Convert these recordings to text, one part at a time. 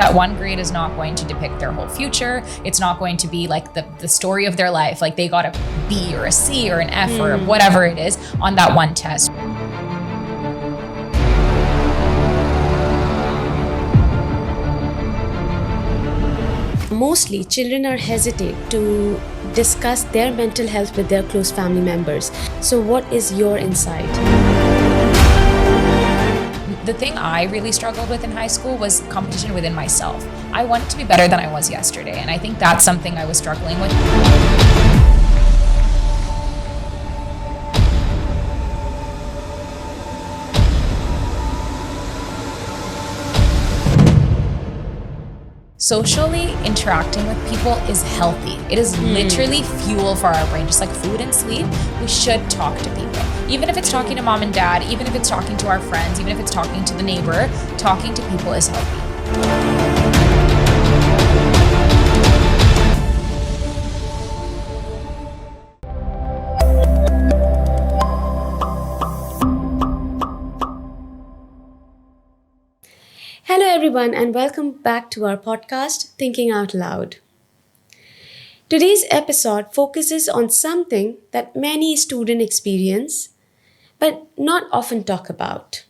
That one grade is not going to depict their whole future. It's not going to be like the story of their life. Like they got a B or a C or an F or whatever it is on that one test. Mostly, children are hesitant to discuss their mental health with their close family members. So what is your insight? The thing I really struggled with in high school was competition within myself. I wanted to be better than I was yesterday, and I think that's something I was struggling with. Socially interacting with people is healthy. It is literally fuel for our brain, just like food and sleep. We should talk to people. Even if it's talking to mom and dad, even if it's talking to our friends, even if it's talking to the neighbor, talking to people is healthy. Hello everyone and welcome back to our podcast, Thinking Out Loud. Today's episode focuses on something that many students experience, but not often talk about.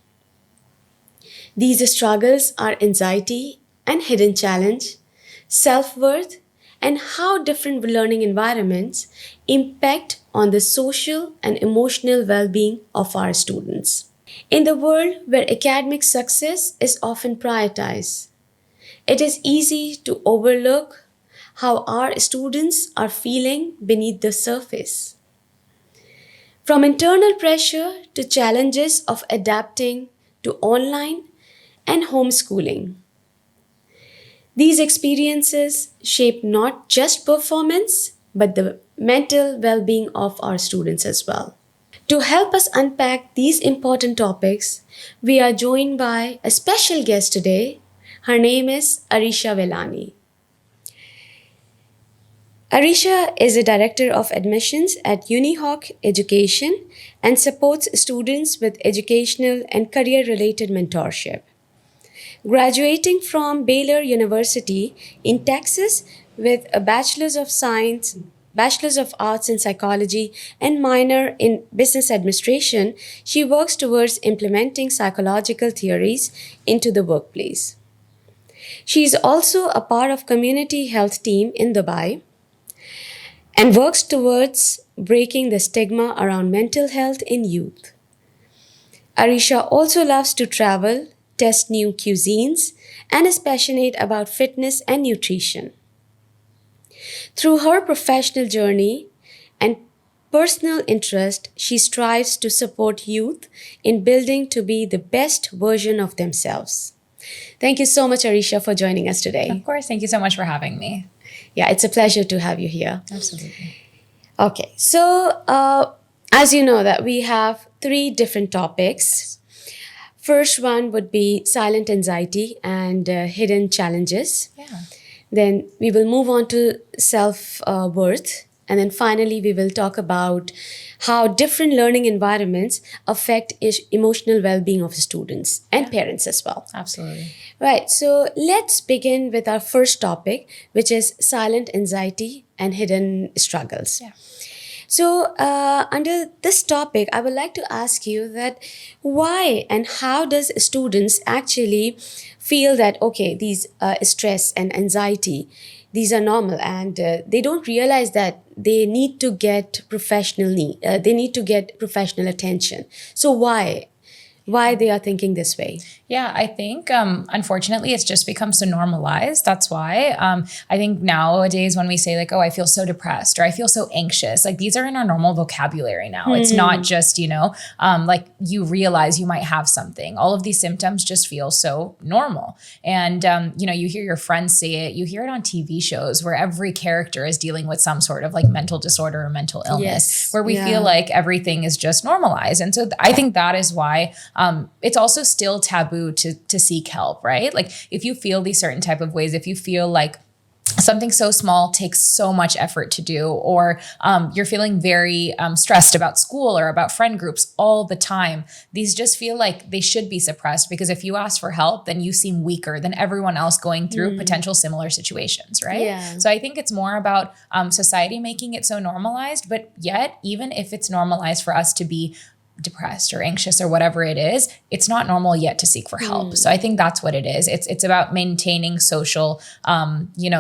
These struggles are anxiety and hidden challenge, self-worth, and how different learning environments impact on the social and emotional well-being of our students. In the world where academic success is often prioritized, it is easy to overlook how our students are feeling beneath the surface. From internal pressure to challenges of adapting to online and homeschooling. These experiences shape not just performance, but the mental well-being of our students as well. To help us unpack these important topics, we are joined by a special guest today. Her name is Areesha Velani. Areesha is a director of admissions at Unihawk Education and supports students with educational and career-related mentorship. Graduating from Baylor University in Texas with a Bachelor's of Science, Bachelor's of Arts in Psychology, and minor in Business Administration, she works towards implementing psychological theories into the workplace. She is also a part of community health team in Dubai and works towards breaking the stigma around mental health in youth. Areesha also loves to travel, test new cuisines, and is passionate about fitness and nutrition. Through her professional journey and personal interest, she strives to support youth in building to be the best version of themselves. Thank you so much, Areesha, for joining us today. Of course, thank you so much for having me. Yeah, it's a pleasure to have you here. Absolutely. Okay, so as you know that we have 3 different topics. First one would be silent anxiety and hidden challenges. Yeah. Then we will move on to self-worth. And then finally, we will talk about how different learning environments affect emotional well-being of students and parents as well. Absolutely. Right, so let's begin with our first topic, which is silent anxiety and hidden struggles. Yeah. So under this topic, I would like to ask you that why and how does students actually feel that, okay, these stress and anxiety, these are normal and they don't realize that they need to get professional attention. So why they are thinking this way? Yeah, I think unfortunately it's just become so normalized. That's why I think nowadays when we say like, oh, I feel so depressed or I feel so anxious, like these are in our normal vocabulary now. It's not just, like you realize you might have something. All of these symptoms just feel so normal. And, you hear your friends say it, you hear it on TV shows where every character is dealing with some sort of like mental disorder or mental illness, where we feel like everything is just normalized. And so I think that is why it's also still taboo to seek help, right? Like if you feel these certain type of ways, if you feel like something so small takes so much effort to do, or you're feeling very stressed about school or about friend groups all the time. These just feel like they should be suppressed, because if you ask for help, then you seem weaker than everyone else going through potential similar situations, right? Yeah. So I think it's more about society making it so normalized, but yet, even if it's normalized for us to be depressed or anxious or whatever it is, it's not normal yet to seek for help. So I think that's what it is. It's about maintaining social,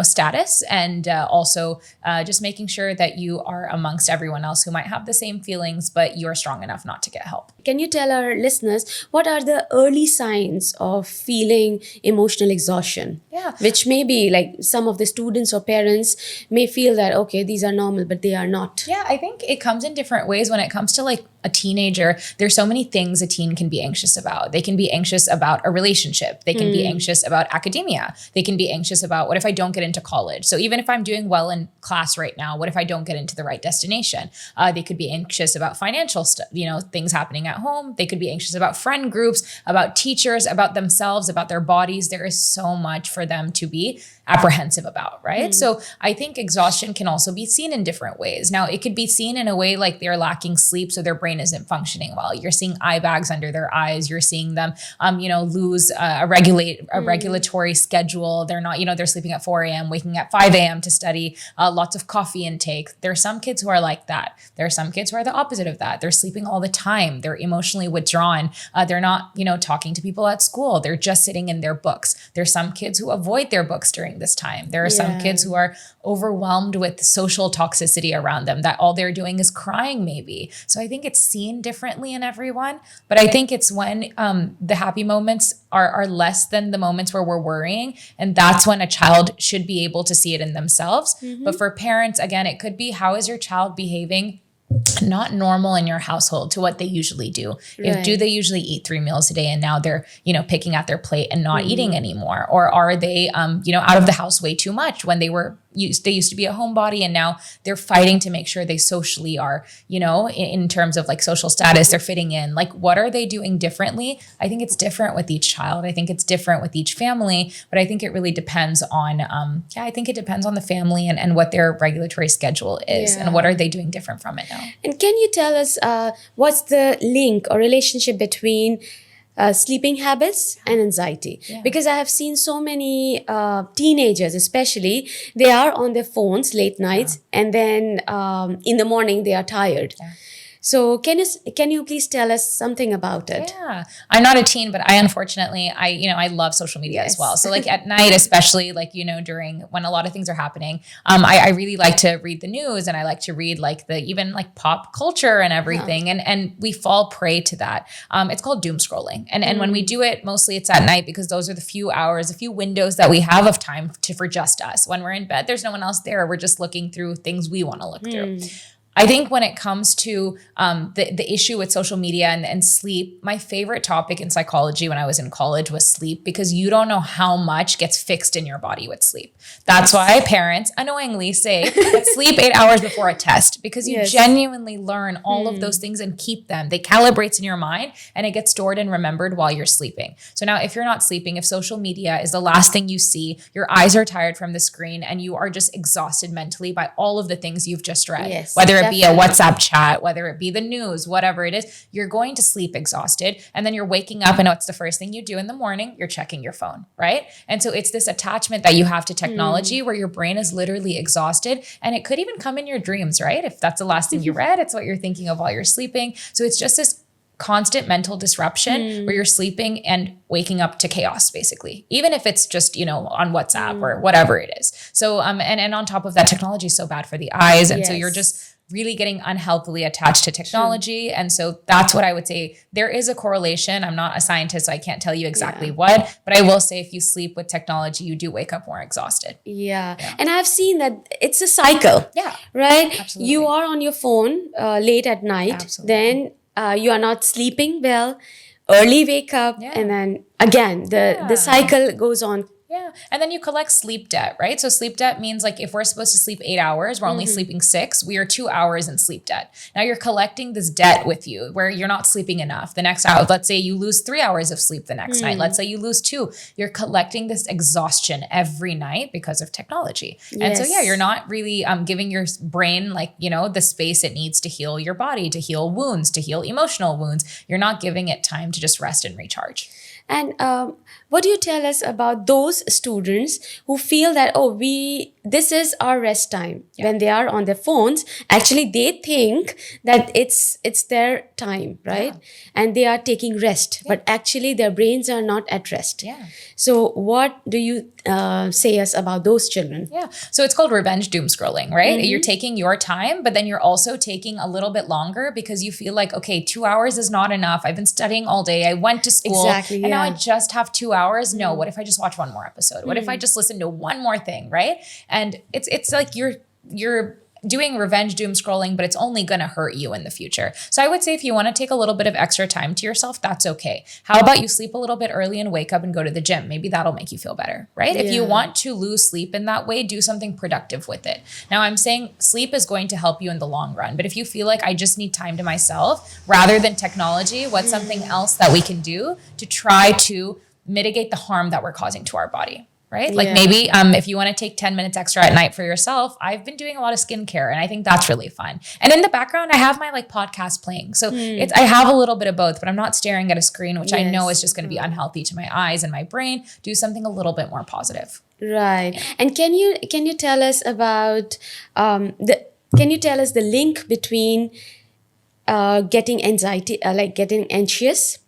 status, and also just making sure that you are amongst everyone else who might have the same feelings, but you're strong enough not to get help. Can you tell our listeners what are the early signs of feeling emotional exhaustion? Yeah. Which may be like some of the students or parents may feel that, okay, these are normal, but they are not. Yeah, I think it comes in different ways. When it comes to like a teenager, there's so many things a teen can be anxious about. They can be anxious about a relationship. They can be anxious about academia. They can be anxious about, what if I don't get into college? So even if I'm doing well in class right now, what if I don't get into the right destination? They could be anxious about financial stuff, things happening at home. They could be anxious about friend groups, about teachers, about themselves, about their bodies. There is so much for them to be apprehensive about, right? So I think exhaustion can also be seen in different ways. Now, it could be seen in a way like they're lacking sleep, so their brain isn't functioning well. You're seeing eye bags under their eyes. You're seeing them, lose a regulatory schedule. They're not, they're sleeping at 4 a.m., waking at 5 a.m. to study, lots of coffee intake. There are some kids who are like that. There are some kids who are the opposite of that. They're sleeping all the time. They're emotionally withdrawn. They're not, talking to people at school. They're just sitting in their books. There's some kids who avoid their books during this time. There are some kids who are overwhelmed with social toxicity around them, that all they're doing is crying maybe. So I think it's seen differently in everyone, but I think it's when the happy moments are less than the moments where we're worrying. And that's when a child should be able to see it in themselves. But for parents, again, it could be, how is your child behaving not normal in your household to what they usually do? Right. Do they usually eat 3 meals a day, and now they're, picking at their plate and not eating anymore? Or are they, out of the house way too much when they used to be a homebody, and now they're fighting to make sure they socially are, in terms of like social status, they're fitting in. Like, what are they doing differently? I think it's different with each child. I think it's different with each family, but I think it really depends on, I think it depends on the family and what their regulatory schedule is, and what are they doing different from it now. And can you tell us what's the link or relationship between sleeping habits and anxiety? Because I have seen so many teenagers, especially, they are on their phones late nights, and then in the morning they are tired. So can you please tell us something about it? Yeah, I'm not a teen, but I love social media as well. So like at night, especially during when a lot of things are happening, I really like to read the news, and I like to read even pop culture and everything. And we fall prey to that. It's called doom scrolling. And when we do it, mostly it's at night, because those are the few hours, a few windows that we have of time for just us. When we're in bed, there's no one else there. We're just looking through things we want to look through. I think when it comes to the issue with social media and sleep, my favorite topic in psychology when I was in college was sleep, because you don't know how much gets fixed in your body with sleep. That's why parents annoyingly say sleep 8 hours before a test, because you genuinely learn all of those things and keep them. They calibrate in your mind, and it gets stored and remembered while you're sleeping. So now if you're not sleeping, if social media is the last thing you see, your eyes are tired from the screen, and you are just exhausted mentally by all of the things you've just read, whether it be a WhatsApp chat, whether it be the news, whatever it is, you're going to sleep exhausted. And then you're waking up, and what's the first thing you do in the morning? You're checking your phone, right? And so it's this attachment that you have to technology where your brain is literally exhausted, and it could even come in your dreams, right? If that's the last thing you read, it's what you're thinking of while you're sleeping. So it's just this constant mental disruption where you're sleeping and waking up to chaos, basically, even if it's just, on WhatsApp or whatever it is. So, and on top of that, technology is so bad for the eyes. And so you're just really getting unhealthily attached to technology. And so that's what I would say. There is a correlation. I'm not a scientist, so I can't tell you exactly what, but I will say if you sleep with technology, you do wake up more exhausted. Yeah. And I've seen that it's a cycle. Yeah. Right? Absolutely. You are on your phone late at night. Then you are not sleeping well, early wake up, and then again, the cycle goes on Yeah. And then you collect sleep debt, right? So sleep debt means like if we're supposed to sleep 8 hours, we're only sleeping 6, we are 2 hours in sleep debt. Now you're collecting this debt with you where you're not sleeping enough. The next hour, let's say you lose 3 hours of sleep the next night. Let's say you lose 2. You're collecting this exhaustion every night because of technology. And so, yeah, you're not really giving your brain like, the space it needs to heal your body, to heal wounds, to heal emotional wounds. You're not giving it time to just rest and recharge. And what do you tell us about those students who feel that, this is our rest time when they are on their phones? Actually, they think that it's their time, right? And they are taking rest, but actually their brains are not at rest. So what do you say us about those children? So it's called revenge doom scrolling, right? You're taking your time, but then you're also taking a little bit longer because you feel like, okay, 2 hours is not enough. I've been studying all day. I went to school and now I just have 2 hours. No, what if I just watch one more episode? What if I just listen to one more thing, right? And it's like you're doing revenge doom scrolling, but it's only going to hurt you in the future. So I would say if you want to take a little bit of extra time to yourself, that's okay. How about you sleep a little bit early and wake up and go to the gym? Maybe that'll make you feel better, right? If you want to lose sleep in that way, do something productive with it. Now I'm saying sleep is going to help you in the long run, but if you feel like I just need time to myself rather than technology, what's something else that we can do to try to mitigate the harm that we're causing to our body? Right? Like maybe if you want to take 10 minutes extra at night for yourself, I've been doing a lot of skincare and I think that's really fun. And in the background, I have my like podcast playing. So I have a little bit of both, but I'm not staring at a screen, which I know is just going to be unhealthy to my eyes and my brain. Do something a little bit more positive. Right. And can you tell us about the link between getting anxiety, like getting anxious,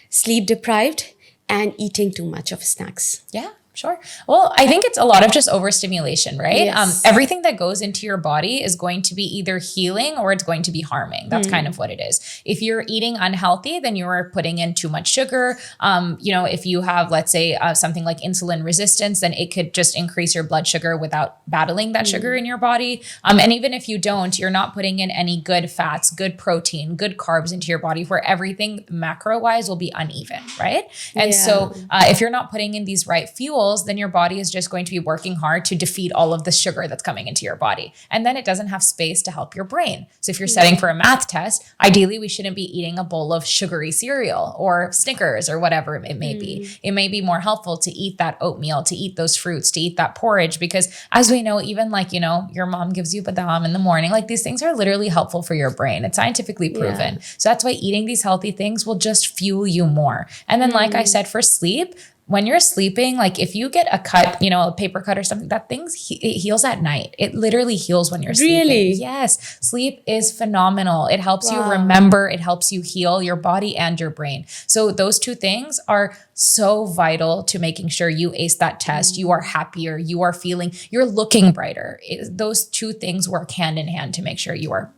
sleep deprived, and eating too much of snacks? Yeah. Sure. Well, I think it's a lot of just overstimulation, right? Yes. Everything that goes into your body is going to be either healing or it's going to be harming. That's kind of what it is. If you're eating unhealthy, then you're putting in too much sugar. If you have, let's say, something like insulin resistance, then it could just increase your blood sugar without battling that sugar in your body. And even if you don't, you're not putting in any good fats, good protein, good carbs into your body where everything macro-wise will be uneven, right? And so if you're not putting in these right fuels, then your body is just going to be working hard to defeat all of the sugar that's coming into your body. And then it doesn't have space to help your brain. So if you're studying for a math test, ideally we shouldn't be eating a bowl of sugary cereal or Snickers or whatever it may be. It may be more helpful to eat that oatmeal, to eat those fruits, to eat that porridge, because as we know, even like, your mom gives you badam in the morning, like these things are literally helpful for your brain. It's scientifically proven. So that's why eating these healthy things will just fuel you more. And then like I said, for sleep, when you're sleeping, like if you get a cut, a paper cut or something, that it heals at night. It literally heals when you're sleeping. Really? Yes. Sleep is phenomenal. It helps you remember. It helps you heal your body and your brain. So those two things are so vital to making sure you ace that test. You are happier. You're looking brighter. Those two things work hand in hand to make sure you are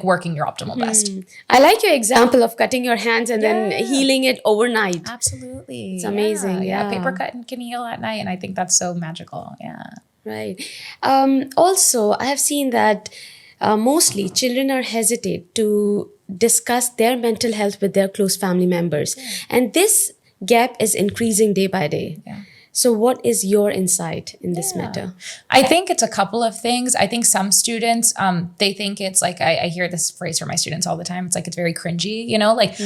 working your optimal best. I like your example of cutting your hands and then healing it overnight. Absolutely. It's amazing. Yeah, paper cut can heal at night. And I think that's so magical. Yeah. Right. Also, I have seen that mostly children are hesitant to discuss their mental health with their close family members. And this gap is increasing day by day. Yeah. So what is your insight in this matter? I think it's a couple of things. I think some students, they think it's like, I hear this phrase from my students all the time. It's like, it's very cringy,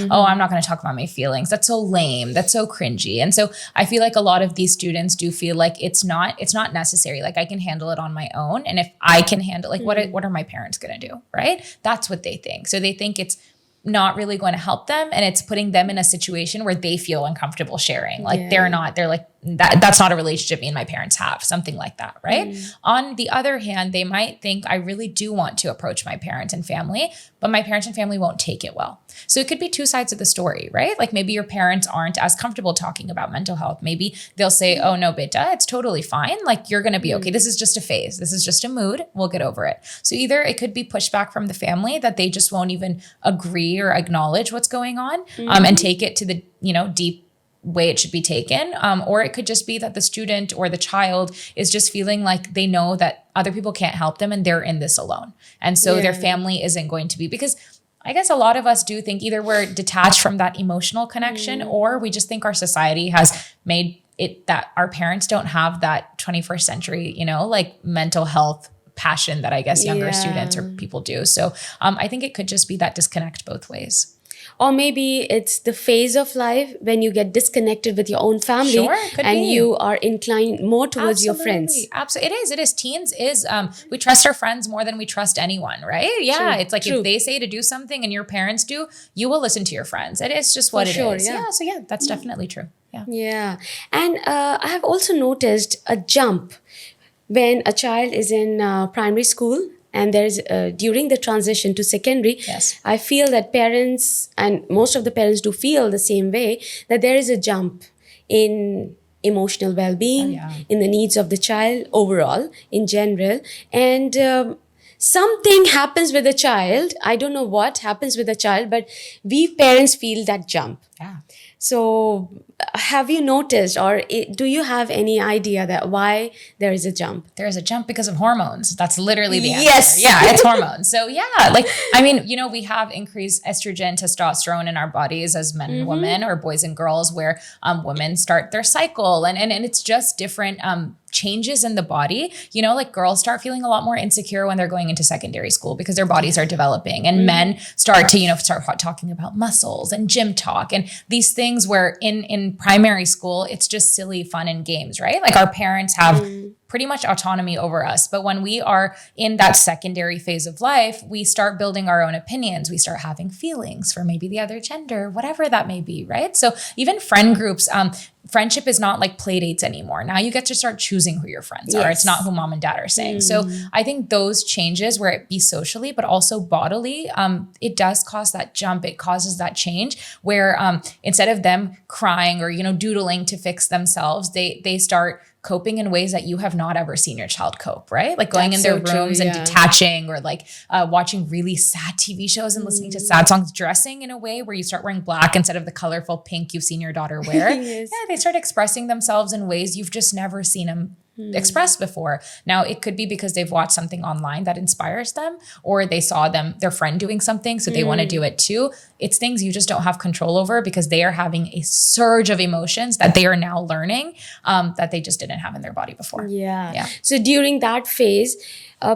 oh, I'm not going to talk about my feelings. That's so lame. That's so cringy. And so I feel like a lot of these students do feel like it's not necessary. Like I can handle it on my own. And if I can handle, what are my parents going to do? Right? That's what they think. So they think it's not really going to help them. And it's putting them in a situation where they feel uncomfortable sharing. Like they're like, that's not a relationship me and my parents have, something like that, right? On the other hand, they might think I really do want to approach my parents and family, but my parents and family won't take it well. So it could be two sides of the story, right? Like maybe your parents aren't as comfortable talking about mental health. Maybe they'll say, oh no, beta, it's totally fine. Like you're going to be okay. This is just a phase. This is just a mood. We'll get over it. So either it could be pushback from the family that they just won't even agree or acknowledge what's going on and take it to the, deep way it should be taken. Or it could just be that the student or the child is just feeling like they know that other people can't help them and they're in this alone. And so their family isn't going to be, because I guess a lot of us do think either we're detached from that emotional connection or we just think our society has made that our parents don't have that 21st century, like mental health passion that I guess younger students or people do. So I think it could just be that disconnect both ways. Or maybe it's the phase of life when you get disconnected with your own family and you are inclined more towards your friends. Absolutely. It is. Teens is, we trust our friends more than we trust anyone, right? Yeah. True. It's like if they say to do something and your parents do, you will listen to your friends. It is just what it is. Yeah. So that's definitely true. Yeah. And I have also noticed a jump when a child is in primary school and there's during the transition to secondary. Yes. I feel that parents, and most of the parents do feel the same way, that there is a jump in emotional well-being, in the needs of the child overall, in general. And something happens with the child. I don't know what happens with the child, but we parents feel that jump. Yeah. So have you noticed, or do you have any idea that why there is a jump? There is a jump because of hormones. That's literally the answer. Yes. Yeah, it's hormones. So we have increased estrogen, testosterone in our bodies as men and women, or boys and girls, where women start their cycle. And it's just different changes in the body. Like girls start feeling a lot more insecure when they're going into secondary school because their bodies are developing, and men start to, start talking about muscles and gym talk and these things where in primary school, it's just silly fun and games, right? Like our parents have pretty much autonomy over us. But when we are in that secondary phase of life, we start building our own opinions. We start having feelings for maybe the other gender, whatever that may be, right? So even friend groups, friendship is not like play dates anymore. Now you get to start choosing who your friends are. It's not who mom and dad are saying. So I think those changes, where it be socially, but also bodily, it does cause that jump. It causes that change where instead of them crying or, doodling to fix themselves, they start coping in ways that you have not ever seen your child cope, right? Like going in their rooms and detaching, or like watching really sad TV shows and listening to sad songs, dressing in a way where you start wearing black instead of the colorful pink you've seen your daughter wear. Yes. Yeah, they start expressing themselves in ways you've just never seen them expressed before. Now, it could be because they've watched something online that inspires them, or they saw their friend doing something, so they want to do it too. It's things you just don't have control over because they are having a surge of emotions that they are now learning that they just didn't have in their body before. Yeah. So during that phase,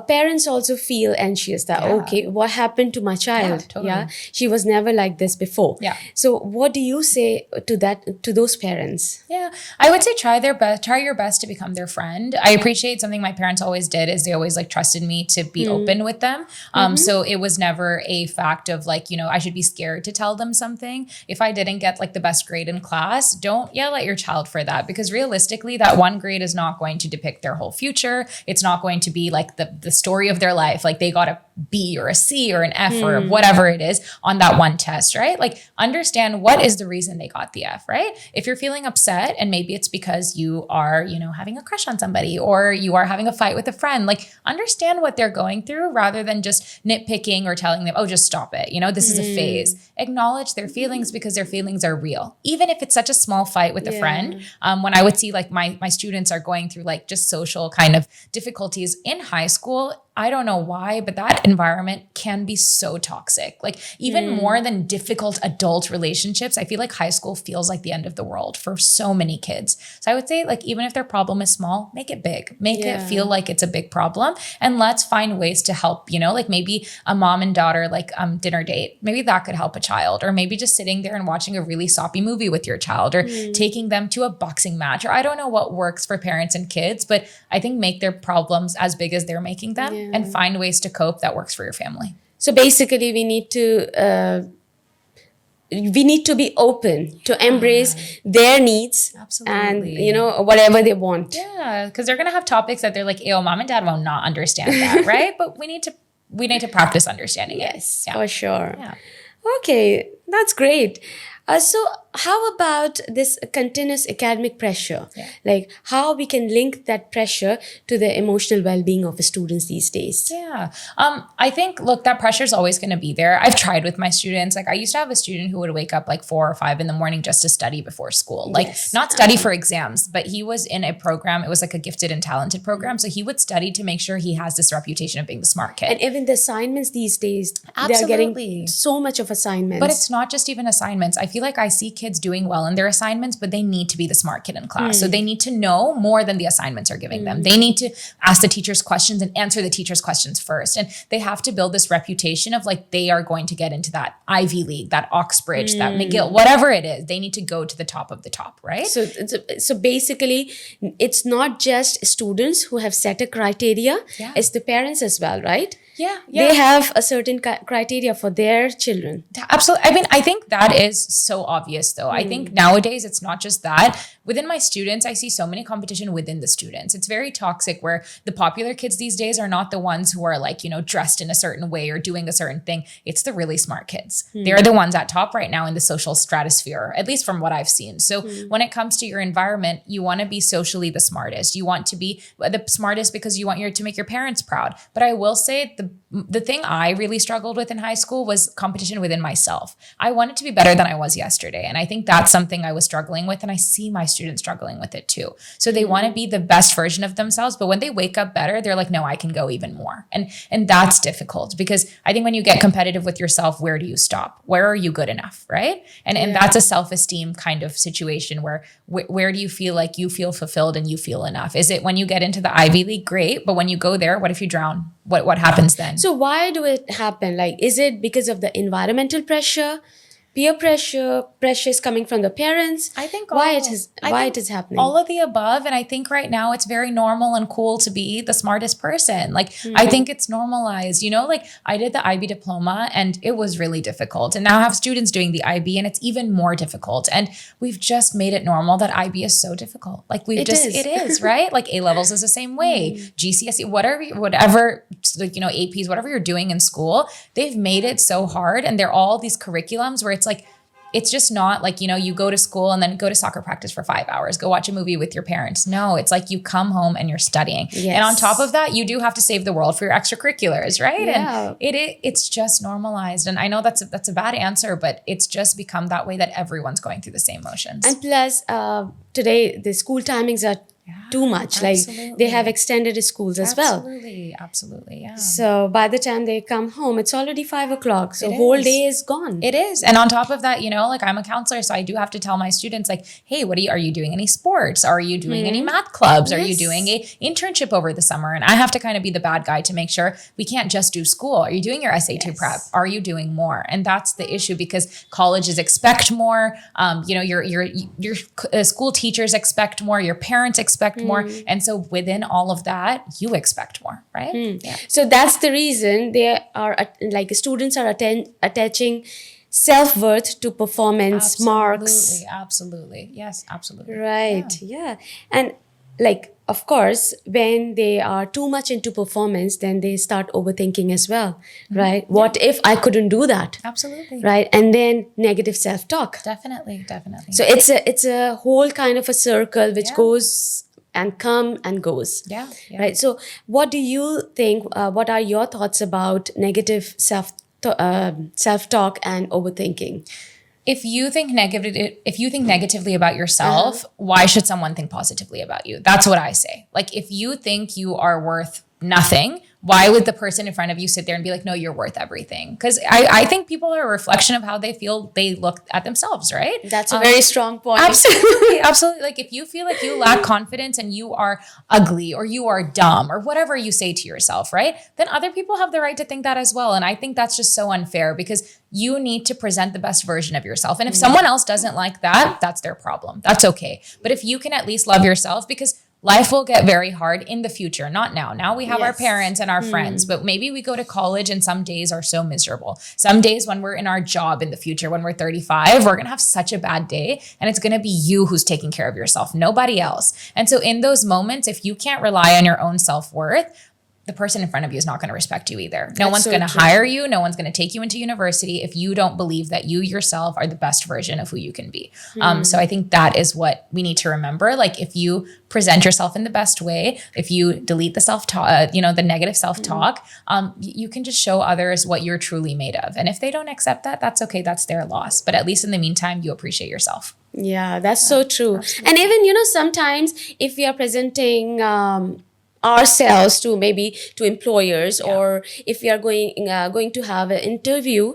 parents also feel anxious that, okay, what happened to my child? Totally. She was never like this before. Yeah. So what do you say to those parents? Yeah, I would say try your best to become their friend. I appreciate something my parents always did is they always like trusted me to be open with them. So it was never a fact of like, I should be scared to tell them something. If I didn't get like the best grade in class, don't yell at your child for that, because realistically that one grade is not going to depict their whole future. It's not going to be like the story of their life. Like they got a B or a C or an F or whatever it is on that one test, right? Like understand what is the reason they got the F, right? If you're feeling upset and maybe it's because you are, having a crush on somebody or you are having a fight with a friend, like understand what they're going through rather than just nitpicking or telling them, oh, just stop it. This is a phase. Acknowledge their feelings because their feelings are real. Even if it's such a small fight with a friend, when I would see like my students are going through like just social kind of difficulties in high school, I don't know why, but that environment can be so toxic. Like even more than difficult adult relationships, I feel like high school feels like the end of the world for so many kids. So I would say like, even if their problem is small, make it big, make it feel like it's a big problem. And let's find ways to help, like maybe a mom and daughter, like dinner date, maybe that could help a child, or maybe just sitting there and watching a really soppy movie with your child, or taking them to a boxing match, or I don't know what works for parents and kids, but I think make their problems as big as they're making them. And find ways to cope that works for your family. So basically we need to be open to embrace their needs. Absolutely. And whatever they want. Yeah, because they're gonna have topics that they're like, "Ew, mom and dad will not understand that," right? But we need to practice understanding it. Yes, for sure. Yeah. Okay, that's great. So how about this continuous academic pressure? Like how we can link that pressure to the emotional well-being of the students these days? Yeah. I think, look, that pressure is always going to be there. I've tried with my students. Like I used to have a student who would wake up like 4 or 5 in the morning just to study before school. Like not study for exams, but he was in a program. It was like a gifted and talented program. So he would study to make sure he has this reputation of being the smart kid. And even the assignments these days, they're getting so much of assignments. But it's not just even assignments. I feel like I see kids kids doing well in their assignments, but they need to be the smart kid in class. So they need to know more than the assignments are giving them. They need to ask the teachers questions and answer the teachers' questions first. And they have to build this reputation of like, they are going to get into that Ivy League, that Oxbridge, that McGill, whatever it is. They need to go to the top of the top, right? So basically, it's not just students who have set a criteria, it's the parents as well, right? Yeah. They have a certain criteria for their children. Absolutely. I mean, I think that is so obvious though. I think nowadays it's not just that. Within my students, I see so many competition within the students. It's very toxic where the popular kids these days are not the ones who are like, you know, dressed in a certain way or doing a certain thing. It's the really smart kids. They're the ones at top right now in the social stratosphere, at least from what I've seen. So when it comes to your environment, you want to be socially the smartest. You want to be the smartest because you want to make your parents proud. But I will say the thing I really struggled with in high school was competition within myself. I wanted to be better than I was yesterday. And I think that's something I was struggling with. And I see my students struggling with it too. So they want to be the best version of themselves. But when they wake up better, they're like, no, I can go even more. And that's difficult because I think when you get competitive with yourself, where do you stop? Where are you good enough? Right. And that's a self-esteem kind of situation where do you feel like you feel fulfilled and you feel enough? Is it when you get into the Ivy League? Great. But when you go there, what if you drown? What happens then? So why do it happen? Like, is it because of the environmental pressure, peer pressure, pressures coming from the parents? I think why it is happening. All of the above. And I think right now it's very normal and cool to be the smartest person. Like, I think it's normalized, you know, like I did the IB diploma and it was really difficult. And now I have students doing the IB and it's even more difficult. And we've just made it normal that IB is so difficult. Like it is, right? Like A levels is the same way. GCSE, whatever, like, you know, APs, whatever you're doing in school, they've made it so hard. And they're all these curriculums where it's like, it's just not like, you know, you go to school and then go to soccer practice for 5 hours, go watch a movie with your parents. No, it's like you come home and you're studying. Yes. And on top of that, you do have to save the world for your extracurriculars, right? Yeah. And it's just normalized. And I know that's a bad answer, but it's just become that way that everyone's going through the same motions. And plus, today the school timings are too much. Absolutely. Like they have extended schools as well. Absolutely. Yeah. So by the time they come home, it's already 5 o'clock. So whole day is gone. It is. And on top of that, you know, like I'm a counselor, so I do have to tell my students like, hey, are you doing any sports? Are you doing any math clubs? Are you doing a internship over the summer? And I have to kind of be the bad guy to make sure we can't just do school. Are you doing your SAT prep? Are you doing more? And that's the issue because colleges expect more. You know, your school teachers expect more. Your parents expect more. And so within all of that, you expect more, right? Yeah. So that's the reason they are like students are attaching self-worth to performance marks. Absolutely. Yes, absolutely. Right. Yeah. And like, of course, when they are too much into performance, then they start overthinking as well, right? What if I couldn't do that? Absolutely. Right. And then negative self-talk. Definitely. So it's a whole kind of a circle which goes and come and goes. Yeah. Right. So what do you think, what are your thoughts about negative self-talk and overthinking? If you think negatively about yourself, why should someone think positively about you? That's what I say. Like if you think you are worth nothing, why would the person in front of you sit there and be like, no, you're worth everything? Because I think people are a reflection of how they feel they look at themselves, right? That's a very strong point. Absolutely. Like if you feel like you lack confidence and you are ugly or you are dumb or whatever you say to yourself, right? Then other people have the right to think that as well. And I think that's just so unfair because you need to present the best version of yourself. And if someone else doesn't like that, that's their problem. That's okay. But if you can at least love yourself, because life will get very hard in the future, not now. Now we have our parents and our friends, but maybe we go to college and some days are so miserable. Some days when we're in our job in the future, when we're 35, we're going to have such a bad day and it's going to be you who's taking care of yourself, nobody else. And so in those moments, if you can't rely on your own self-worth, the person in front of you is not going to respect you either. No one's going to hire you. No one's going to take you into university if you don't believe that you yourself are the best version of who you can be. So I think that is what we need to remember. Like if you present yourself in the best way, if you delete the self-talk, the negative self-talk, you can just show others what you're truly made of. And if they don't accept that, that's okay. That's their loss. But at least in the meantime, you appreciate yourself. Yeah, that's so true. Absolutely. And even, sometimes if we are presenting ourselves to employers or if we are going to have an interview,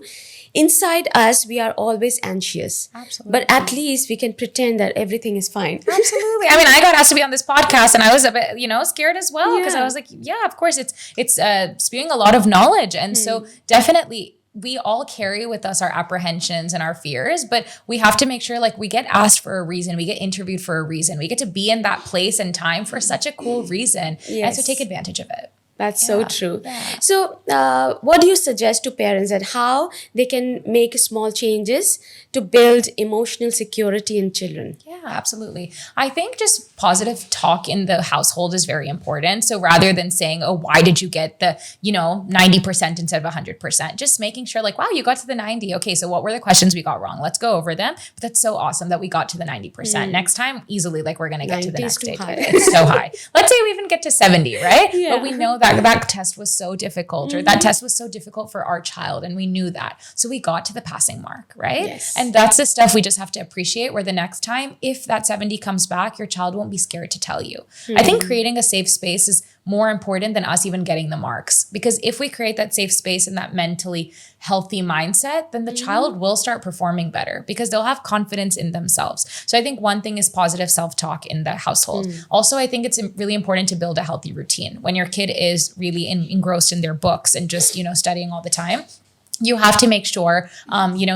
inside us, we are always anxious. Absolutely. But at least we can pretend that everything is fine. Absolutely. I mean, I got asked to be on this podcast and I was a bit, scared as well because I was like, yeah, of course it's spewing a lot of knowledge. And so definitely we all carry with us our apprehensions and our fears, but we have to make sure like we get asked for a reason. We get interviewed for a reason. We get to be in that place and time for such a cool reason. Yes. And so take advantage of it. That's so true. So what do you suggest to parents that how they can make small changes to build emotional security in children? Yeah, absolutely. I think just positive talk in the household is very important. So rather than saying, oh, why did you get the, 90% instead of 100%, just making sure like, wow, you got to the 90. Okay, so what were the questions we got wrong? Let's go over them. But that's so awesome that we got to the 90%. Next time, easily, like we're going to get to the next stage. It's so high. Let's say we even get to 70, right? Yeah. But we know that test was so difficult or that test was so difficult for our child. And we knew that. So we got to the passing mark, right? Yes. And that's the stuff we just have to appreciate where the next time, if that 70 comes back, your child won't be scared to tell you. I think creating a safe space is more important than us even getting the marks. Because if we create that safe space and that mentally healthy mindset, then the child will start performing better because they'll have confidence in themselves. So I think one thing is positive self-talk in the household. Also, I think it's really important to build a healthy routine. When your kid is really engrossed in their books and just, studying all the time, you have to make sure,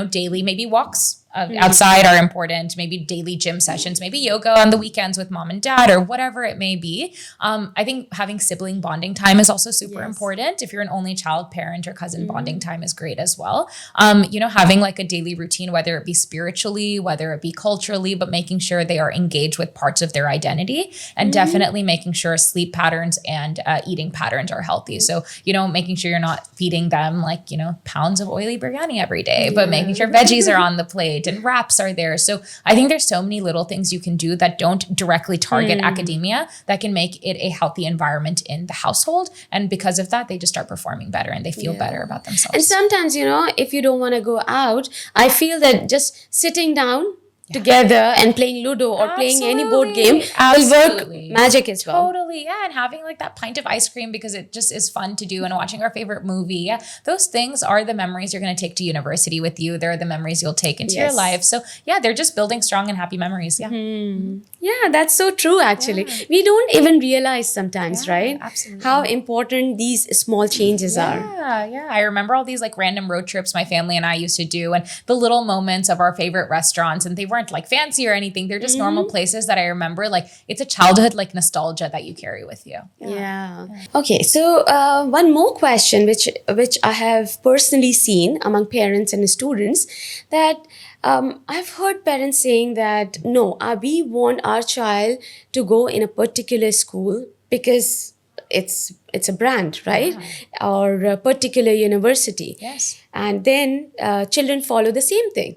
daily maybe walks outside are important, maybe daily gym sessions, maybe yoga on the weekends with mom and dad or whatever it may be. I think having sibling bonding time is also super important. If you're an only child, parent or cousin bonding time is great as well. Having like a daily routine, whether it be spiritually, whether it be culturally, but making sure they are engaged with parts of their identity and definitely making sure sleep patterns and eating patterns are healthy. So, making sure you're not feeding them like, pounds of oily biryani every day, but making sure veggies are on the plate and wraps are there. So I think there's so many little things you can do that don't directly target academia that can make it a healthy environment in the household. And because of that, they just start performing better and they feel better about themselves. And sometimes, if you don't want to go out, I feel that just sitting down together and playing Ludo or playing any board game will work magic as well. Totally. Yeah. And having like that pint of ice cream because it just is fun to do and watching our favorite movie. Yeah. Those things are the memories you're going to take to university with you. They're the memories you'll take into your life. So yeah, they're just building strong and happy memories. Yeah. Yeah, that's so true actually. We don't even realize sometimes, right? Absolutely. How important these small changes are. Yeah. I remember all these like random road trips my family and I used to do and the little moments of our favorite restaurants, and they weren't like fancy or anything. They're just normal places that I remember. Like it's a childhood like nostalgia that you carry with you. Yeah. Okay. So one more question, which I have personally seen among parents and students, that I've heard parents saying that no, we want our child to go in a particular school because it's a brand, right? Or a particular university. Yes. And then children follow the same thing.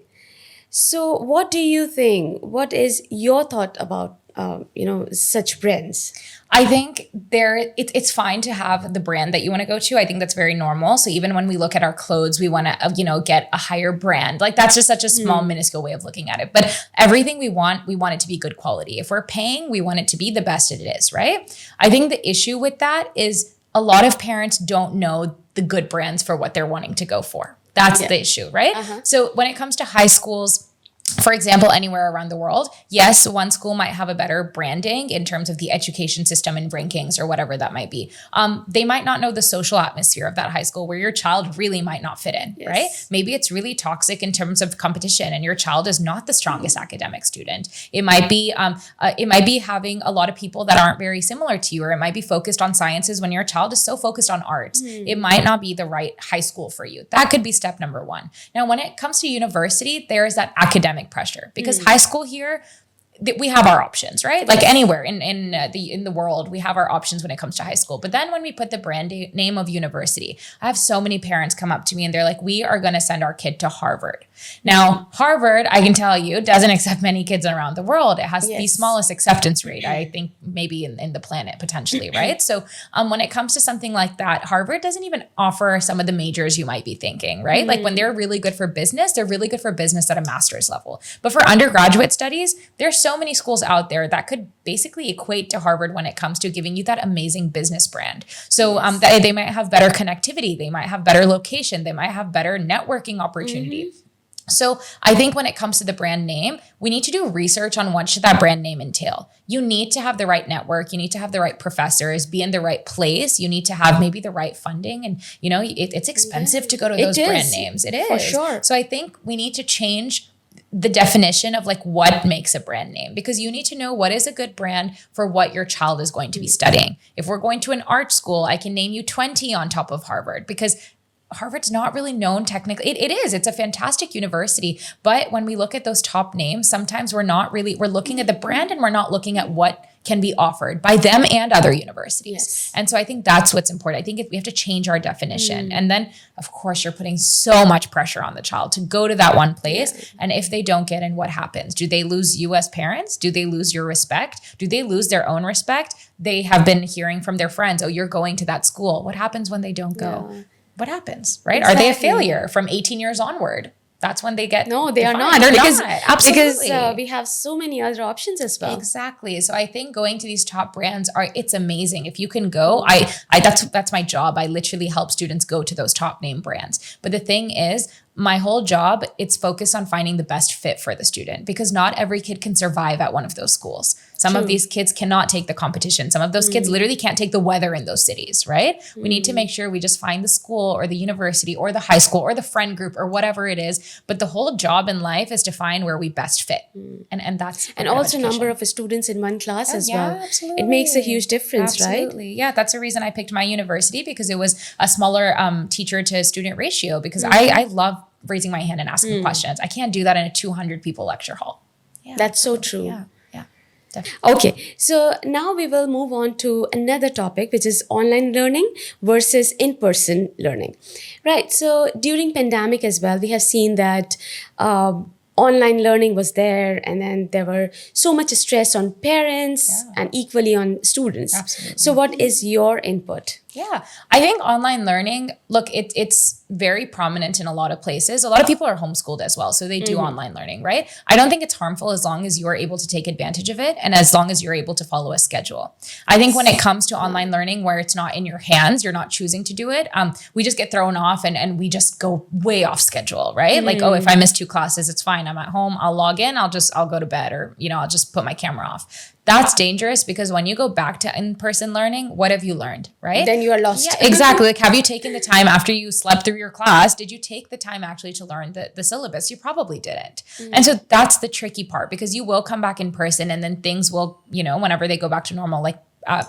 So what do you think? What is your thought about, such brands? I think it's fine to have the brand that you want to go to. I think that's very normal. So even when we look at our clothes, we want to, get a higher brand. Like that's just such a small, minuscule way of looking at it. But everything we want it to be good quality. If we're paying, we want it to be the best it is, right? I think the issue with that is a lot of parents don't know the good brands for what they're wanting to go for. That's the issue, right? So when it comes to high schools, for example, anywhere around the world, yes, one school might have a better branding in terms of the education system and rankings or whatever that might be. They might not know the social atmosphere of that high school where your child really might not fit in, right? Maybe it's really toxic in terms of competition and your child is not the strongest academic student. It might be having a lot of people that aren't very similar to you, or it might be focused on sciences when your child is so focused on art. It might not be the right high school for you. That could be step number one. Now, when it comes to university, there is that academic pressure because high school here, we have our options, right? Like anywhere in the world, we have our options when it comes to high school. But then when we put the brand name of university, I have so many parents come up to me and they're like, we are going to send our kid to Harvard. Now, Harvard, I can tell you, doesn't accept many kids around the world. It has the smallest acceptance rate, I think, maybe in the planet potentially, right? So when it comes to something like that, Harvard doesn't even offer some of the majors you might be thinking, right? Like when they're really good for business, they're really good for business at a master's level. But for undergraduate studies, they're so many schools out there that could basically equate to Harvard when it comes to giving you that amazing business brand. So they might have better connectivity. They might have better location. They might have better networking opportunity. So I think when it comes to the brand name, we need to do research on what should that brand name entail. You need to have the right network. You need to have the right professors, be in the right place. You need to have maybe the right funding. And, it's expensive to go to those brand names. It is. For sure. So I think we need to change the definition of like what makes a brand name, because you need to know what is a good brand for what your child is going to be studying. If we're going to an art school, I can name you 20 on top of Harvard, because Harvard's not really known technically. It is. It's a fantastic university. But when we look at those top names, sometimes we're looking at the brand and we're not looking at what can be offered by them and other universities. Yes. And so I think that's what's important. I think we have to change our definition. And then, of course, you're putting so much pressure on the child to go to that one place. Yeah. And if they don't get in, what happens? Do they lose you as parents? Do they lose your respect? Do they lose their own respect? They have been hearing from their friends, oh, you're going to that school. What happens when they don't go? Yeah. What happens, right? Exactly. Are they a failure from 18 years onward? That's when they get No, they defined. are not. They're because, not. Absolutely. Because we have so many other options as well. Exactly. So I think going to these top brands it's amazing. If you can go, that's my job. I literally help students go to those top name brands. But the thing is, my whole job, it's focused on finding the best fit for the student, because not every kid can survive at one of those schools. Some of these kids cannot take the competition. Some of those kids literally can't take the weather in those cities, right? We need to make sure we just find the school or the university or the high school or the friend group or whatever it is. But the whole job in life is to find where we best fit. And that's and also number of students in one class as well. Absolutely. It makes a huge difference, absolutely. Right? Yeah, that's the reason I picked my university, because it was a smaller teacher to student ratio, because I love raising my hand and asking questions. I can't do that in a 200 people lecture hall. Yeah. That's so true. Yeah. Definitely. Okay, so now we will move on to another topic, which is online learning versus in-person learning. Right, so during pandemic as well, we have seen that online learning was there, and then there were so much stress on parents and equally on students. Absolutely. So what is your input? Yeah, I think online learning, look, it's very prominent in a lot of places. A lot of people are homeschooled as well, so they do online learning, right? I don't think it's harmful as long as you're able to take advantage of it and as long as you're able to follow a schedule. I think when it comes to online learning where it's not in your hands, you're not choosing to do it, we just get thrown off and we just go way off schedule, right? Like, oh, if I miss 2 classes, it's fine. I'm at home, I'll log in, I'll go to bed, or, I'll just put my camera off. That's dangerous, because when you go back to in-person learning, what have you learned, right? Then you are lost. Yeah, exactly. Like, have you taken the time after you slept through your class? Did you take the time actually to learn the syllabus? You probably didn't. And so that's the tricky part, because you will come back in person and then things will, whenever they go back to normal, like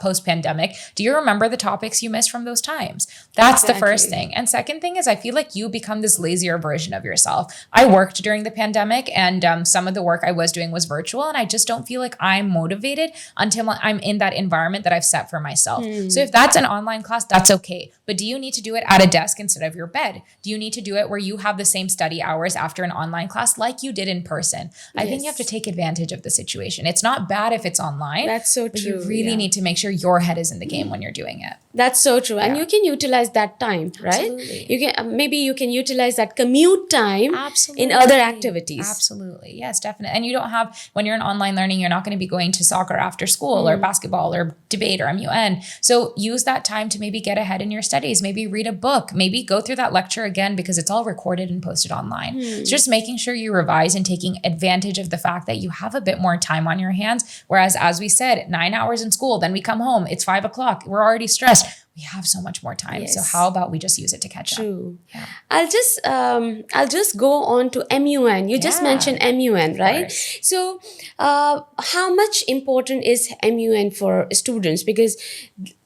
post-pandemic, do you remember the topics you missed from those times? That's the first thing. And second thing is, I feel like you become this lazier version of yourself. I worked during the pandemic, and some of the work I was doing was virtual, and I just don't feel like I'm motivated until I'm in that environment that I've set for myself. So if that's an online class, that's okay. But do you need to do it at a desk instead of your bed? Do you need to do it where you have the same study hours after an online class like you did in person? I think you have to take advantage of the situation. It's not bad if it's online. That's so but true. You really need to make sure your head is in the game when you're doing it. That's so true. And you can utilize that time, right? Absolutely. You can maybe you can utilize that commute time in other activities. Absolutely. Yes, definitely. And you don't have, when you're in online learning, you're not going to be going to soccer after school or basketball or debate or MUN. So use that time to maybe get ahead in your studies, maybe read a book, maybe go through that lecture again, because it's all recorded and posted online. So just making sure you revise and taking advantage of the fact that you have a bit more time on your hands. Whereas, as we said, 9 hours in school, then we come home, it's 5 o'clock, we're already stressed. We have so much more time. Yes. So how about we just use it to catch up? Yeah. I'll just go on to MUN. You just mentioned MUN, right? So how much important is MUN for students? Because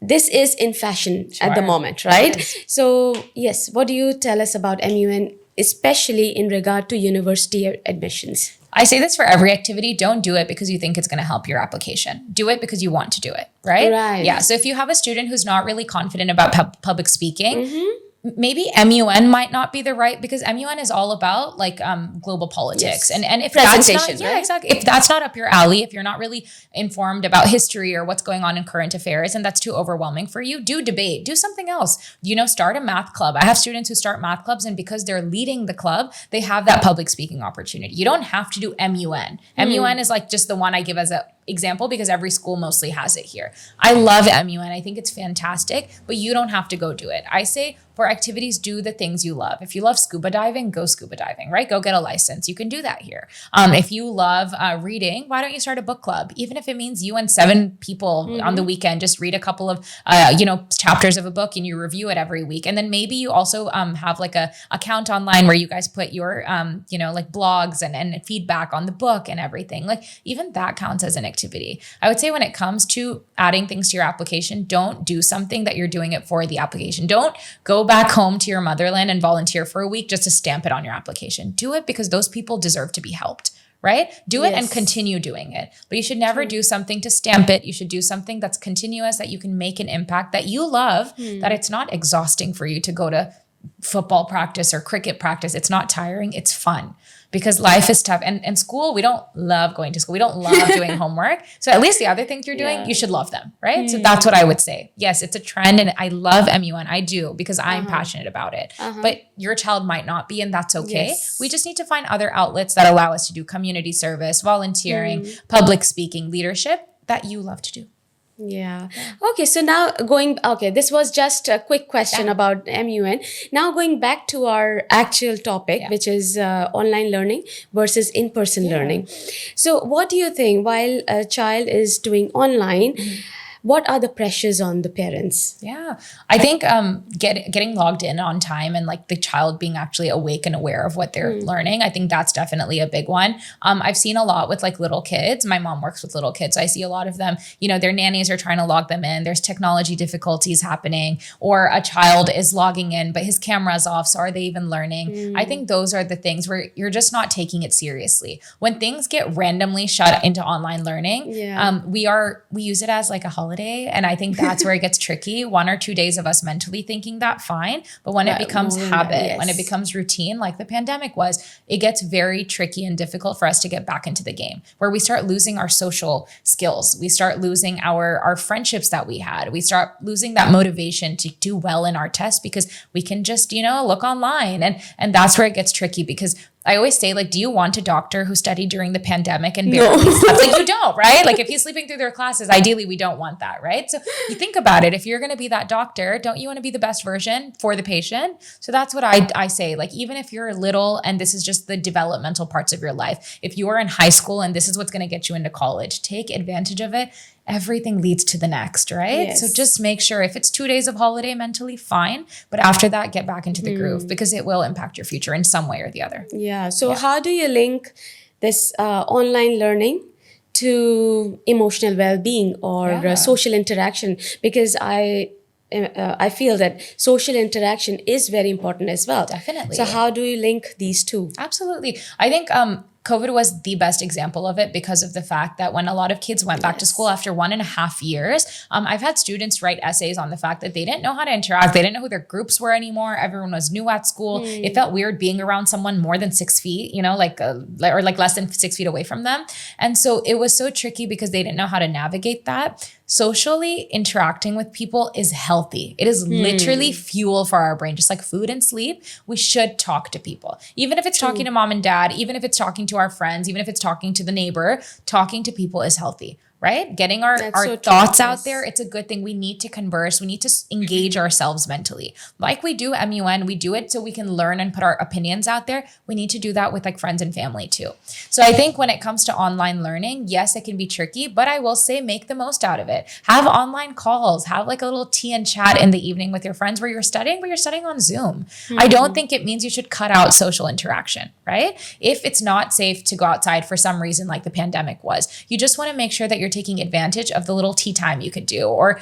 this is in fashion at the moment, right? So yes, what do you tell us about MUN, especially in regard to university admissions? I say this for every activity. Don't do it because you think it's going to help your application. Do it because you want to do it, right? Right. Yeah. So if you have a student who's not really confident about public speaking, maybe MUN might not be the right, because MUN is all about like global politics. Yes. And if that's not, Presentation, yeah, right? exactly. If that's not up your alley, if you're not really informed about history or what's going on in current affairs, and that's too overwhelming for you, do debate, do something else. Start a math club. I have students who start math clubs, and because they're leading the club, they have that public speaking opportunity. You don't have to do MUN. MUN is like just the one I give as an example because every school mostly has it here. I love MUN. I think it's fantastic, but you don't have to go do it. I say for activities, do the things you love. If you love scuba diving, go scuba diving, right? Go get a license. You can do that here. If you love reading, why don't you start a book club? Even if it means you and 7 people on the weekend, just read a couple of, chapters of a book and you review it every week. And then maybe you also have like a account online where you guys put your, like blogs and feedback on the book and everything. Like even that counts as an activity. I would say when it comes to adding things to your application, don't do something that you're doing it for the application. Don't go back home to your motherland and volunteer for a week just to stamp it on your application. Do it because those people deserve to be helped, right? Do it and continue doing it. But you should never do something to stamp it. You should do something that's continuous, that you can make an impact, that you love, that it's not exhausting for you to go to football practice or cricket practice. It's not tiring. It's fun. Because life is tough. And school, we don't love going to school. We don't love doing homework. So at least the other things you're doing, you should love them, right? So that's what I would say. Yes, it's a trend and I love MUN. I do because I'm passionate about it. But your child might not be, and that's okay. Yes. We just need to find other outlets that allow us to do community service, volunteering, public speaking, leadership that you love to do. Yeah. Okay. So now this was just a quick question about MUN. Now going back to our actual topic, which is online learning versus in-person learning. So what do you think while a child is doing online, what are the pressures on the parents? Yeah, I think getting logged in on time and like the child being actually awake and aware of what they're learning, I think that's definitely a big one. I've seen a lot with like little kids. My mom works with little kids. So I see a lot of them, their nannies are trying to log them in. There's technology difficulties happening, or a child is logging in, but his camera's off. So are they even learning? I think those are the things where you're just not taking it seriously. When things get randomly shut into online learning, we use it as like a holiday. And I think that's where it gets tricky. 1 or 2 days of us mentally thinking that, fine. But when it becomes habit, when it becomes routine, like the pandemic was, it gets very tricky and difficult for us to get back into the game, where we start losing our social skills. We start losing our friendships that we had. We start losing that motivation to do well in our tests because we can just, look online. And that's where it gets tricky, because I always say, like, do you want a doctor who studied during the pandemic and barely slept? Like, you don't, right? Like, if he's sleeping through their classes, ideally we don't want that, right? So you think about it. If you're going to be that doctor, don't you want to be the best version for the patient? So that's what I say. Like, even if you're little and this is just the developmental parts of your life, if you are in high school and this is what's going to get you into college, take advantage of it. Everything leads to the next, right? Yes. So just make sure if it's 2 days of holiday mentally, fine. But after that, get back into the groove, because it will impact your future in some way or the other. Yeah. So how do you link this online learning to emotional well-being or social interaction? Because I feel that social interaction is very important as well. Definitely. So how do you link these two? Absolutely. I think COVID was the best example of it, because of the fact that when a lot of kids went back to school after 1.5 years, I've had students write essays on the fact that they didn't know how to interact. They didn't know who their groups were anymore. Everyone was new at school. It felt weird being around someone more than 6 feet, or less than 6 feet away from them. And so it was so tricky because they didn't know how to navigate that. Socially interacting with people is healthy. It is literally fuel for our brain, just like food and sleep. We should talk to people, even if it's talking to mom and dad, even if it's talking to our friends, even if it's talking to the neighbor. Talking to people is healthy, right? Getting our thoughts out there. It's a good thing. We need to converse. We need to engage ourselves mentally. Like we do MUN, we do it so we can learn and put our opinions out there. We need to do that with like friends and family too. So I think when it comes to online learning, yes, it can be tricky, but I will say make the most out of it. Have online calls, have like a little tea and chat in the evening with your friends where you're studying, but you're studying on Zoom. I don't think it means you should cut out social interaction, right? If it's not safe to go outside for some reason, like the pandemic was, you just want to make sure that you're taking advantage of the little tea time you could do, or,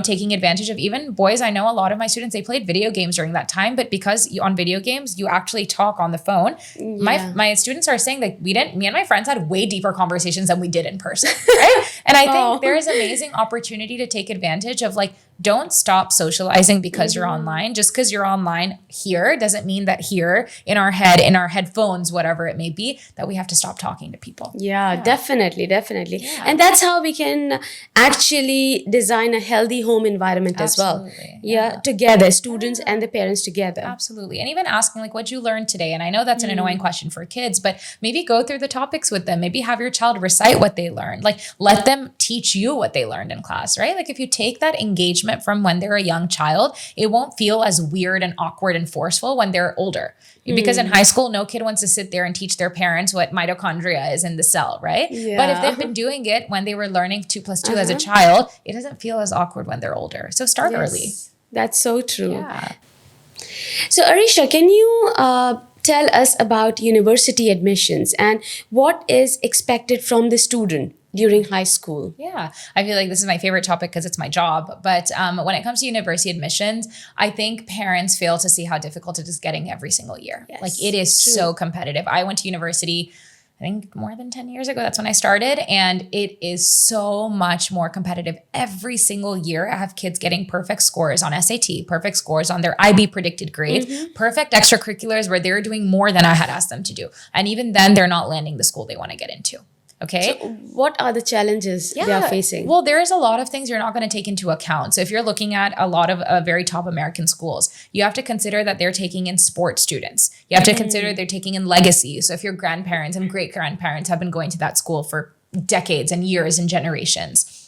taking advantage of even boys. I know a lot of my students, they played video games during that time, but because on video games, you actually talk on the phone. My students are saying that me and my friends had way deeper conversations than we did in person, right? And I think there is amazing opportunity to take advantage of like, don't stop socializing because you're online. Just because you're online here doesn't mean that here in our head, in our headphones, whatever it may be, that we have to stop talking to people. Yeah, definitely. Yeah. And that's how we can actually design a healthy home environment as well. Yeah, together, students and the parents together. Absolutely. And even asking like, what'd you learn today? And I know that's an annoying question for kids, but maybe go through the topics with them. Maybe have your child recite what they learned. Like let them teach you what they learned in class, right? Like if you take that engagement from when they're a young child, it won't feel as weird and awkward and forceful when they're older. Because in high school, no kid wants to sit there and teach their parents what mitochondria is in the cell, right? Yeah. But if they've been doing it when they were learning 2 + 2 as a child, it doesn't feel as awkward when they're older. So start early. That's so true. Yeah. So Areesha, can you tell us about university admissions and what is expected from the student during high school? Yeah, I feel like this is my favorite topic because it's my job. But when it comes to university admissions, I think parents fail to see how difficult it is getting every single year. Yes, like it is so competitive. I went to university, I think more than 10 years ago. That's when I started. And it is so much more competitive every single year. I have kids getting perfect scores on SAT, perfect scores on their IB predicted grades, perfect extracurriculars where they're doing more than I had asked them to do. And even then they're not landing the school they want to get into. Okay. So what are the challenges they are facing? Well, there is a lot of things you're not going to take into account. So if you're looking at a lot of very top American schools, you have to consider that they're taking in sports students. You have to consider they're taking in legacy. So if your grandparents and great grandparents have been going to that school for decades and years and generations,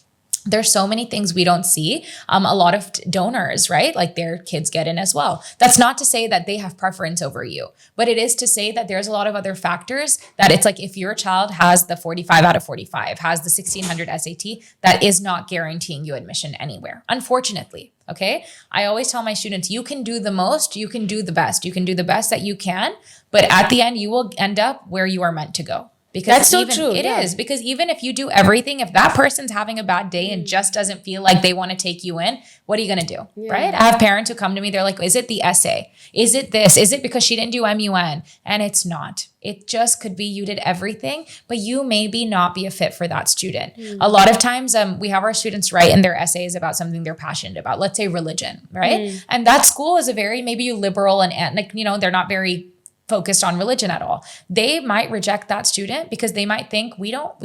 there's so many things we don't see. A lot of donors, right? Like their kids get in as well. That's not to say that they have preference over you, but it is to say that there's a lot of other factors that it's like if your child has the 45 out of 45, has the 1600 SAT, that is not guaranteeing you admission anywhere, unfortunately. Okay. I always tell my students, you can do the most, you can do the best. You can do the best that you can, but at the end, you will end up where you are meant to go. Because that's so true. It is. Because even if you do everything, if that person's having a bad day and just doesn't feel like they want to take you in, what are you going to do? Yeah. Right? I have parents who come to me, they're like, is it the essay? Is it this? Is it because she didn't do MUN? And it's not. It just could be you did everything, but you maybe not be a fit for that student. A lot of times we have our students write in their essays about something they're passionate about. Let's say religion, right? And that school is a very maybe liberal and like, you know, they're not very focused on religion at all. They might reject that student because they might think we don't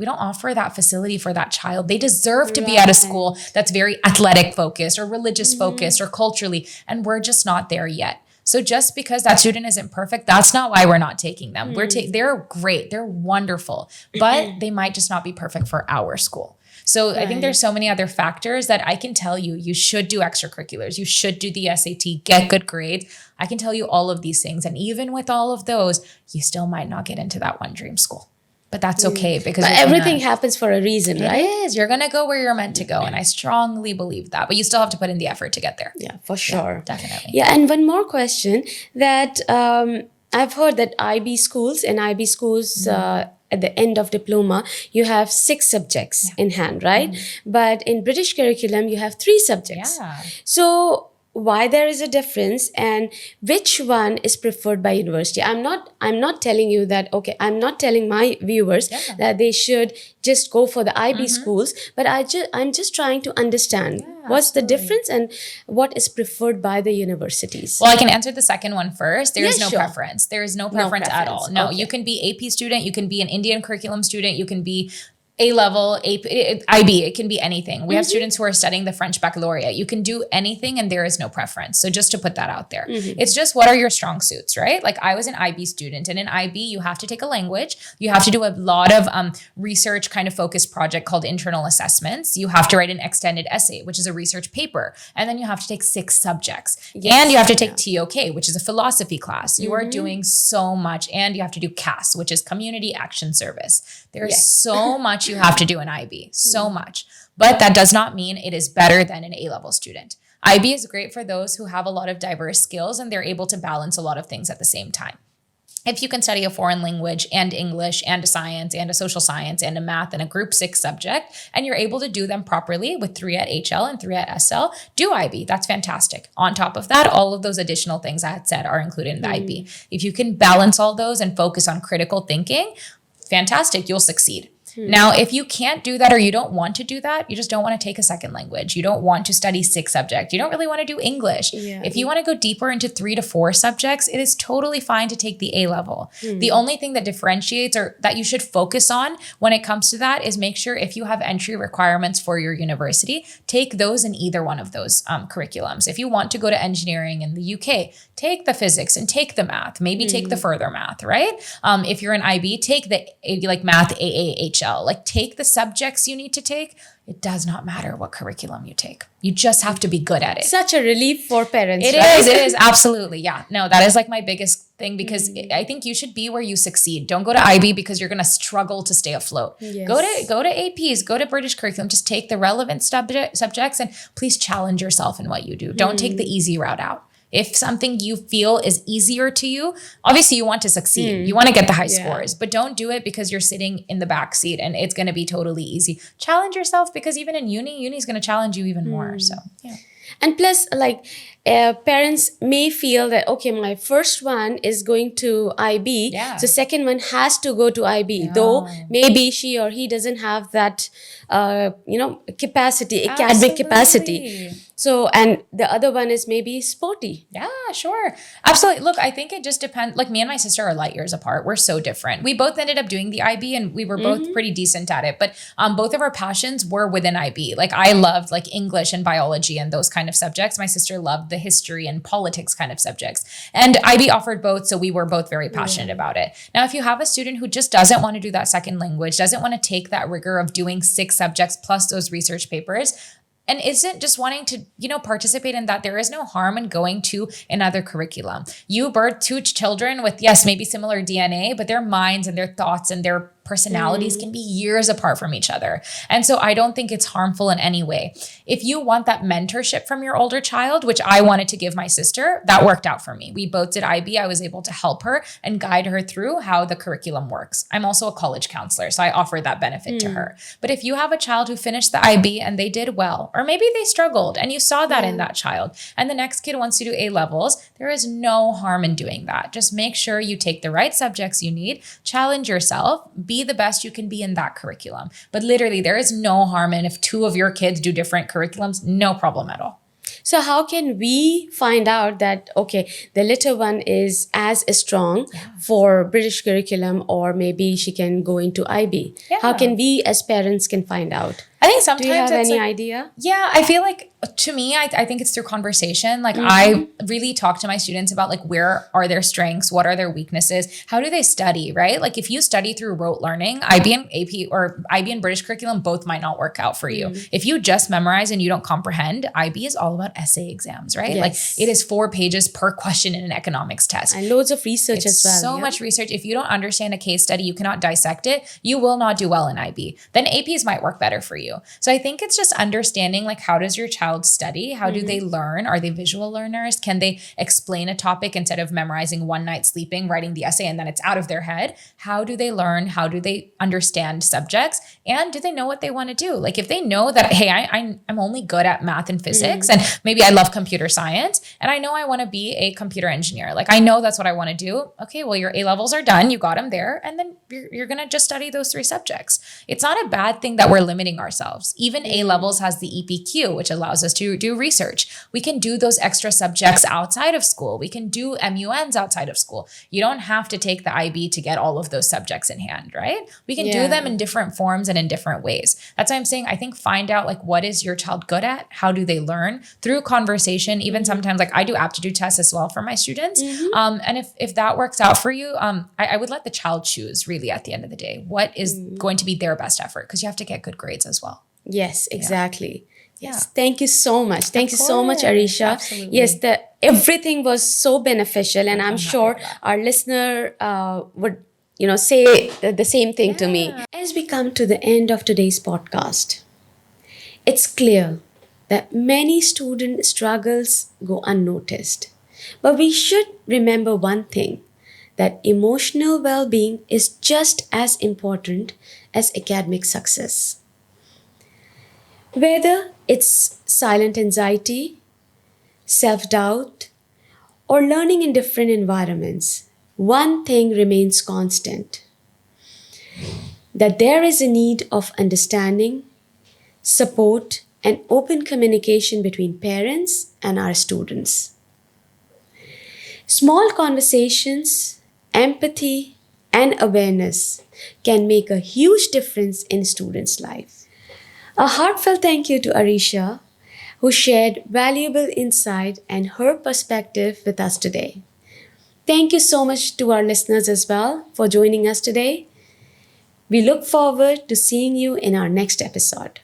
offer that facility for that child. They deserve to be at a school that's very athletic focused or religious focused or culturally, and we're just not there yet. So just because that student isn't perfect, that's not why we're not taking them. They're great, they're wonderful, but they might just not be perfect for our school. So I think there's so many other factors that I can tell you, you should do extracurriculars. You should do the SAT, get good grades. I can tell you all of these things. And even with all of those, you still might not get into that one dream school. But that's okay because everything happens for a reason, right? It is. You're going to go where you're meant to go. And I strongly believe that. But you still have to put in the effort to get there. Yeah, for sure. Yeah, definitely. Yeah. And one more question that I've heard that IB schools at the end of diploma, you have 6 subjects in hand, right? But in British curriculum, you have 3 subjects. Yeah. So why there is a difference and which one is preferred by university? I'm not telling you that, okay, I'm not telling my viewers that they should just go for the IB schools, but I'm just trying to understand what's the difference and what is preferred by the universities. Well, I can answer the second one first. There is no preference. There is no preference at all. No, you can be AP student, you can be an Indian curriculum student, you can be A-level, IB, it can be anything. We have students who are studying the French baccalaureate. You can do anything and there is no preference. So just to put that out there. It's just what are your strong suits, right? Like I was an IB student and in IB, you have to take a language. You have to do a lot of research kind of focused project called internal assessments. You have to write an extended essay, which is a research paper. And then you have to take 6 subjects. And you have to take TOK, which is a philosophy class. You are doing so much. And you have to do CAS, which is Community Action Service. There's so much you have to do in IB, so much. But that does not mean it is better than an A-level student. IB is great for those who have a lot of diverse skills and they're able to balance a lot of things at the same time. If you can study a foreign language and English and a science and a social science and a math and a group 6 subject, and you're able to do them properly with 3 at HL and 3 at SL, do IB. That's fantastic. On top of that, all of those additional things I had said are included in the IB. If you can balance all those and focus on critical thinking, fantastic, you'll succeed. Now, if you can't do that or you don't want to do that, you just don't want to take a second language. You don't want to study 6 subjects. You don't really want to do English. Yeah. If you want to go deeper into 3 to 4 subjects, it is totally fine to take the A level. The only thing that differentiates or that you should focus on when it comes to that is make sure if you have entry requirements for your university, take those in either one of those curriculums. If you want to go to engineering in the UK, take the physics and take the math, maybe take the further math, right? If you're an IB, take the like math AAHL. Like take the subjects you need to take. It does not matter what curriculum you take. You just have to be good at it. Such a relief for parents. It right? is. It is. Absolutely. Yeah. No, that is like my biggest thing because I think you should be where you succeed. Don't go to IB because you're going to struggle to stay afloat. Yes. Go to APs, go to British curriculum. Just take the relevant subjects and please challenge yourself in what you do. Don't take the easy route out. If something you feel is easier to you, obviously you want to succeed. You want to get the high scores, but don't do it because you're sitting in the back seat and it's going to be totally easy. Challenge yourself because even in uni is going to challenge you even more. So, yeah. And plus, like, parents may feel that, okay, my first one is going to IB, so second one has to go to IB, though maybe she or he doesn't have that, capacity, academic capacity. So, and the other one is maybe sporty. Yeah, sure. Absolutely. Look, I think it just depends. Like me and my sister are light years apart. We're so different. We both ended up doing the IB and we were both pretty decent at it. But both of our passions were within IB. Like I loved like English and biology and those kind of subjects. My sister loved the history and politics kind of subjects. And IB offered both. So we were both very passionate about it. Now, if you have a student who just doesn't want to do that second language, doesn't want to take that rigor of doing 6 subjects plus those research papers, and isn't just wanting to, participate in that, there is no harm in going to another curriculum. You birth 2 children with, yes, maybe similar DNA, but their minds and their thoughts and their personalities can be years apart from each other. And so I don't think it's harmful in any way. If you want that mentorship from your older child, which I wanted to give my sister, that worked out for me. We both did IB. I was able to help her and guide her through how the curriculum works. I'm also a college counselor, so I offer that benefit to her. But if you have a child who finished the IB and they did well, or maybe they struggled and you saw that in that child, and the next kid wants to do A levels, there is no harm in doing that. Just make sure you take the right subjects you need, challenge yourself, be the best you can be in that curriculum. But literally, there is no harm in if 2 of your kids do different curriculums, no problem at all. So how can we find out that, okay, the little one is as strong for British curriculum, or maybe she can go into IB? How can we as parents can find out? I think sometimes do you have any like, idea? Yeah, I feel like to me, I think it's through conversation. Like I really talk to my students about like, where are their strengths? What are their weaknesses? How do they study, right? Like if you study through rote learning, IB and AP or IB and British curriculum, both might not work out for you. If you just memorize and you don't comprehend, IB is all about essay exams, right? Like it is 4 pages per question in an economics test. And loads of research as well. So much research. If you don't understand a case study, you cannot dissect it, you will not do well in IB. Then APs might work better for you. So I think it's just understanding like, how does your child study? How do they learn? Are they visual learners? Can they explain a topic instead of memorizing one night sleeping, writing the essay, and then it's out of their head? How do they learn? How do they understand subjects? And do they know what they want to do? Like if they know that, hey, I'm only good at math and physics, and maybe I love computer science, and I know I want to be a computer engineer. Like I know that's what I want to do. Okay, well, your A levels are done. You got them there. And then you're going to just study those 3 subjects. It's not a bad thing that we're limiting ourselves. Even A levels has the EPQ, which allows us to do research. We can do those extra subjects outside of school. We can do MUNs outside of school. You don't have to take the IB to get all of those subjects in hand, right? We can do them in different forms and in different ways. That's why I'm saying, I think find out like, what is your child good at? How do they learn? Through conversation, even sometimes like I do aptitude tests as well for my students. And if that works out for you, I would let the child choose really at the end of the day, what is going to be their best effort, because you have to get good grades as well. Yes, exactly. Yes. Thank you so much. Thank you so much, Areesha. Absolutely. Yes, everything was so beneficial, and I'm sure our listener would, say the same thing to me. As we come to the end of today's podcast, it's clear that many student struggles go unnoticed. But we should remember one thing, that emotional well-being is just as important as academic success. Whether it's silent anxiety, self-doubt, or learning in different environments, one thing remains constant. that there is a need of understanding, support, and open communication between parents and our students. Small conversations, empathy, and awareness can make a huge difference in students' life. A heartfelt thank you to Areesha, who shared valuable insight and her perspective with us today. Thank you so much to our listeners as well for joining us today. We look forward to seeing you in our next episode.